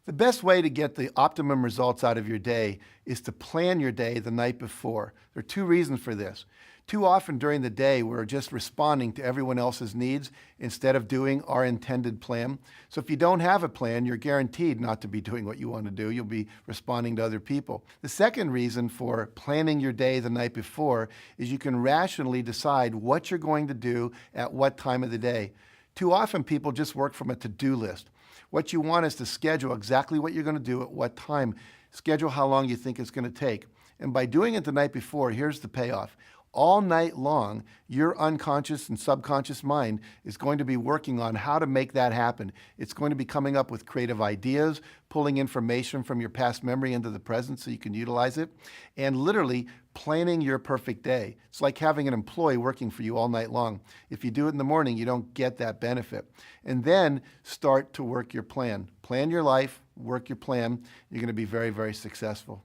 The best way to get the optimum results out of your day is to plan your day the night before. There are two reasons for this. Too often during the day, we're just responding to everyone else's needs instead of doing our intended plan. So if you don't have a plan, you're guaranteed not to be doing what you want to do. You'll be responding to other people. The second reason for planning your day the night before is you can rationally decide what you're going to do at what time of the day. Too often people just work from a to-do list. What you want is to schedule exactly what you're going to do at what time. Schedule how long you think it's going to take. And by doing it the night before, here's the payoff. All night long, your unconscious and subconscious mind is going to be working on how to make that happen. It's going to be coming up with creative ideas, pulling information from your past memory into the present so you can utilize it, and literally planning your perfect day. It's like having an employee working for you all night long. If you do it in the morning, you don't get that benefit. And then start to work your plan. Plan your life, work your plan. You're going to be very, very successful.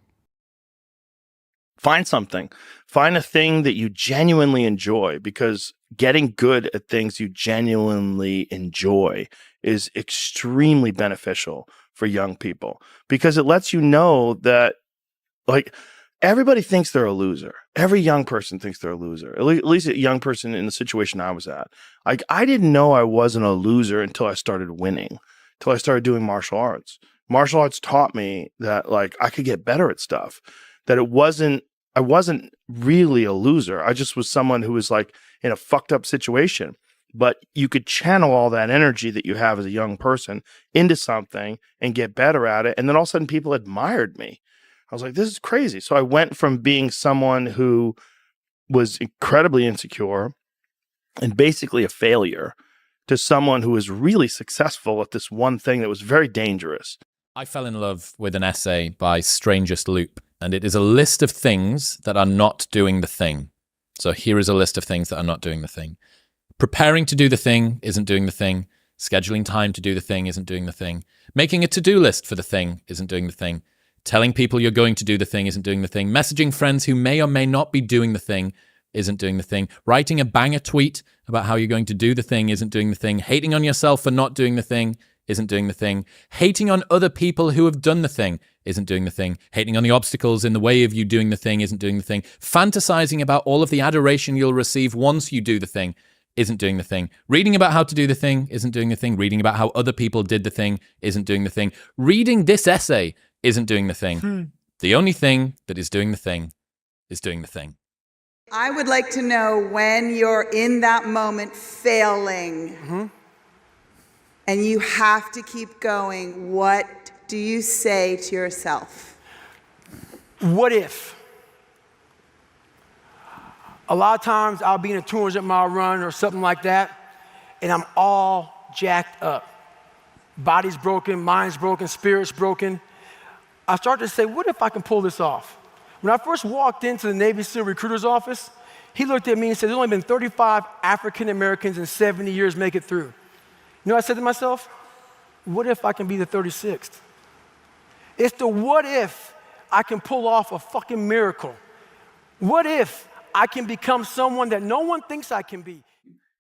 Find something. Find a thing that you genuinely enjoy, because getting good at things you genuinely enjoy is extremely beneficial for young people, because it lets you know that, like, everybody thinks they're a loser. Every young person thinks they're a loser. At least a young person in the situation I was at. Like, I didn't know I wasn't a loser until I started winning, until I started doing martial arts. Martial arts taught me that, like, I could get better at stuff, that I wasn't really a loser. I just was someone who was, like, in a fucked up situation. But you could channel all that energy that you have as a young person into something and get better at it. And then all of a sudden people admired me. I was like, this is crazy. So I went from being someone who was incredibly insecure and basically a failure to someone who was really successful at this one thing that was very dangerous. I fell in love with an essay by Strangest Loop, and it is a list of things that are not doing the thing. So here is a list of things that are not doing the thing. Preparing to do the thing isn't doing the thing. Scheduling time to do the thing isn't doing the thing. Making a to-do list for the thing isn't doing the thing. Telling people you're going to do the thing isn't doing the thing. Messaging friends who may or may not be doing the thing isn't doing the thing. Writing a banger tweet about how you're going to do the thing isn't doing the thing. Hating on yourself for not doing the thing isn't doing the thing. Hating on other people who have done the thing isn't doing the thing. Hating on the obstacles in the way of you doing the thing isn't doing the thing. Fantasizing about all of the adoration you'll receive once you do the thing isn't doing the thing. Reading about how to do the thing isn't doing the thing. Reading about how other people did the thing isn't doing the thing. Reading this essay isn't doing the thing. The only thing that is doing the thing is doing the thing. I would like to know, when you're in that moment failing, and you have to keep going, what do you say to yourself? What if? A lot of times I'll be in a 200-mile run or something like that, and I'm all jacked up. Body's broken, mind's broken, spirit's broken. I start to say, what if I can pull this off? When I first walked into the Navy SEAL recruiter's office, he looked at me and said, there's only been 35 African Americans in 70 years make it through. You know what I said to myself? What if I can be the 36th? It's the what if I can pull off a fucking miracle. What if I can become someone that no one thinks I can be?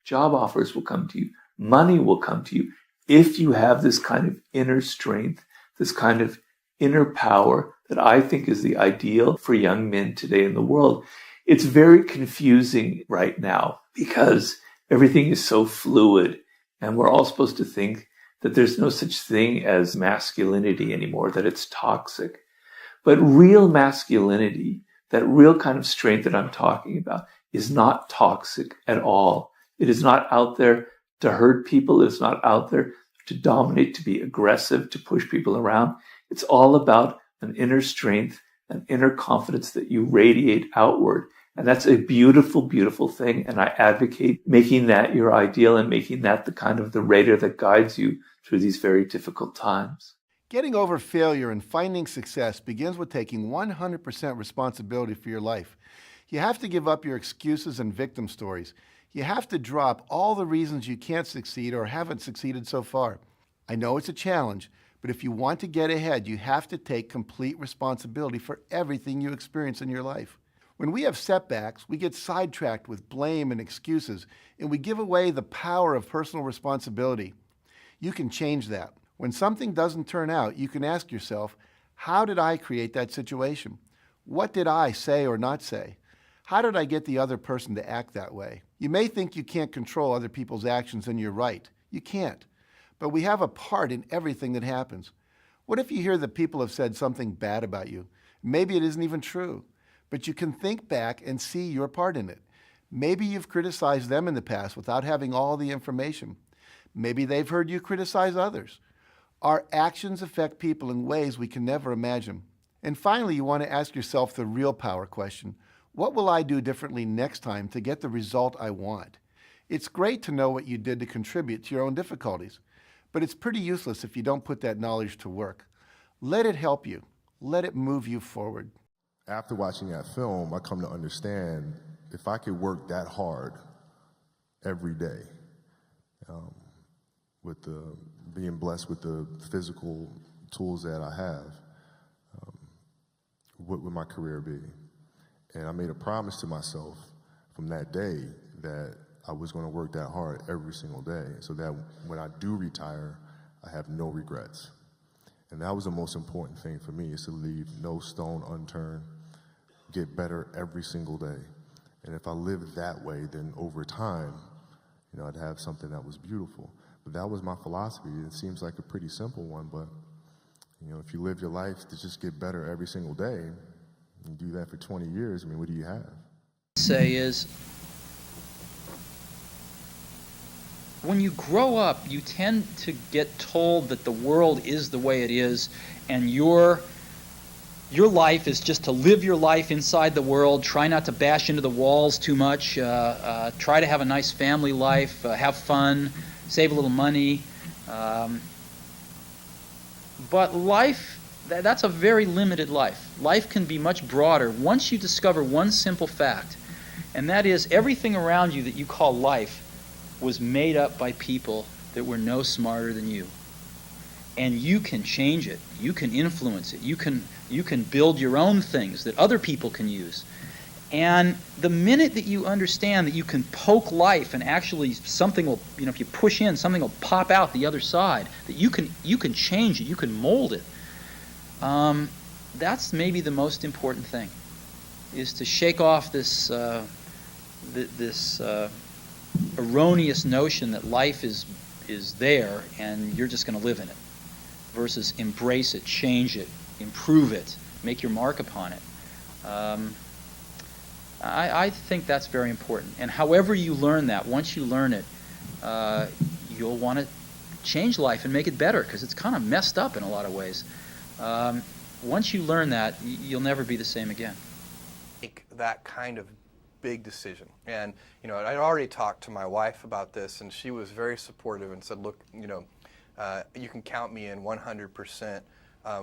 Job offers will come to you. Money will come to you if you have this kind of inner strength, this kind of inner power that I think is the ideal for young men today in the world. It's very confusing right now because everything is so fluid, and we're all supposed to think that there's no such thing as masculinity anymore, that it's toxic. But real masculinity, that real kind of strength that I'm talking about, is not toxic at all. It is not out there to hurt people. It's not out there to dominate, to be aggressive, to push people around. It's all about an inner strength, an inner confidence that you radiate outward. And that's a beautiful, beautiful thing. And I advocate making that your ideal and making that the kind of the radar that guides you through these very difficult times. Getting over failure and finding success begins with taking 100% responsibility for your life. You have to give up your excuses and victim stories. You have to drop all the reasons you can't succeed or haven't succeeded so far. I know it's a challenge, but if you want to get ahead, you have to take complete responsibility for everything you experience in your life. When we have setbacks, we get sidetracked with blame and excuses, and we give away the power of personal responsibility. You can change that. When something doesn't turn out, you can ask yourself, how did I create that situation? What did I say or not say? How did I get the other person to act that way? You may think you can't control other people's actions, and you're right. You can't. But we have a part in everything that happens. What if you hear that people have said something bad about you? Maybe it isn't even true, but you can think back and see your part in it. Maybe you've criticized them in the past without having all the information. Maybe they've heard you criticize others. Our actions affect people in ways we can never imagine. And finally, you want to ask yourself the real power question. What will I do differently next time to get the result I want? It's great to know what you did to contribute to your own difficulties, but it's pretty useless if you don't put that knowledge to work. Let it help you. Let it move you forward. After watching that film, I come to understand if I could work that hard every day, with being blessed with the physical tools that I have, what would my career be? And I made a promise to myself from that day that I was going to work that hard every single day so that when I do retire, I have no regrets. And that was the most important thing for me, is to leave no stone unturned, get better every single day. And if I lived that way, then over time, I'd have something that was beautiful. But that was my philosophy. It seems like a pretty simple one, but if you live your life to just get better every single day, you do that for 20 years, what do you have? Say is, when you grow up, you tend to get told that the world is the way it is, and your life is just to live your life inside the world, try not to bash into the walls too much, try to have a nice family life, have fun, save a little money. But life, that's a very limited life. Life can be much broader once you discover one simple fact, and that is everything around you that you call life was made up by people that were no smarter than you. And you can change it. You can influence it. You can build your own things that other people can use. And the minute that you understand that you can poke life and actually something will, if you push in, something will pop out the other side, that you can change it, you can mold it. That's maybe the most important thing, is to shake off this erroneous notion that life is there and you're just going to live in it, versus embrace it, change it, improve it, make your mark upon it. I think that's very important. And however you learn that, once you learn it, you'll want to change life and make it better, because it's kind of messed up in a lot of ways. Once you learn that, you'll never be the same again. Make that kind of big decision. And, I'd already talked to my wife about this, and she was very supportive and said, look, you can count me in 100%,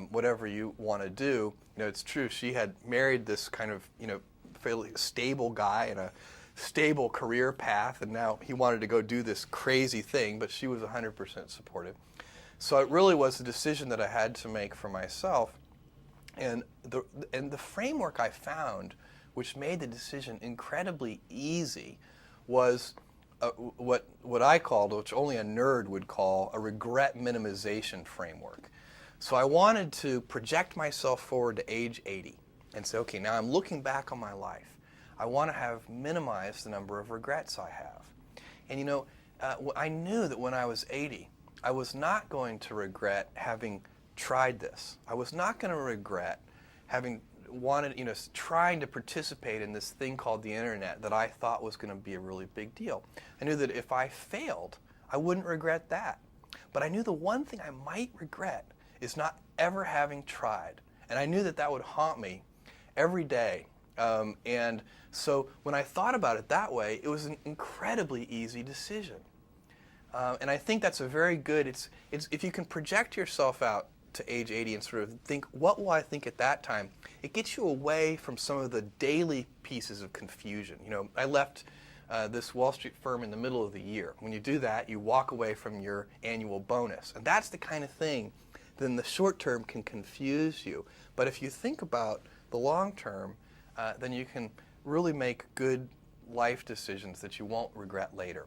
whatever you want to do. It's true. She had married this kind of, fairly stable guy in a stable career path, and now he wanted to go do this crazy thing, but she was 100% supportive. So it really was a decision that I had to make for myself. And the framework I found, which made the decision incredibly easy, was what I called, which only a nerd would call, a regret minimization framework. So I wanted to project myself forward to age 80 and say, okay, now I'm looking back on my life. I want to have minimized the number of regrets I have. And I knew that when I was 80, I was not going to regret having tried this. I was not going to regret having wanted, trying to participate in this thing called the internet that I thought was going to be a really big deal. I knew that if I failed, I wouldn't regret that. But I knew the one thing I might regret is not ever having tried. And I knew that that would haunt me every day. And so when I thought about it that way, it was an incredibly easy decision. And I think that's a very good, it's if you can project yourself out to age 80 and sort of think, what will I think at that time? It gets you away from some of the daily pieces of confusion. I left this Wall Street firm in the middle of the year. When you do that, you walk away from your annual bonus. And that's the kind of thing that in the short term can confuse you. But if you think about the long term, then you can really make good life decisions that you won't regret later.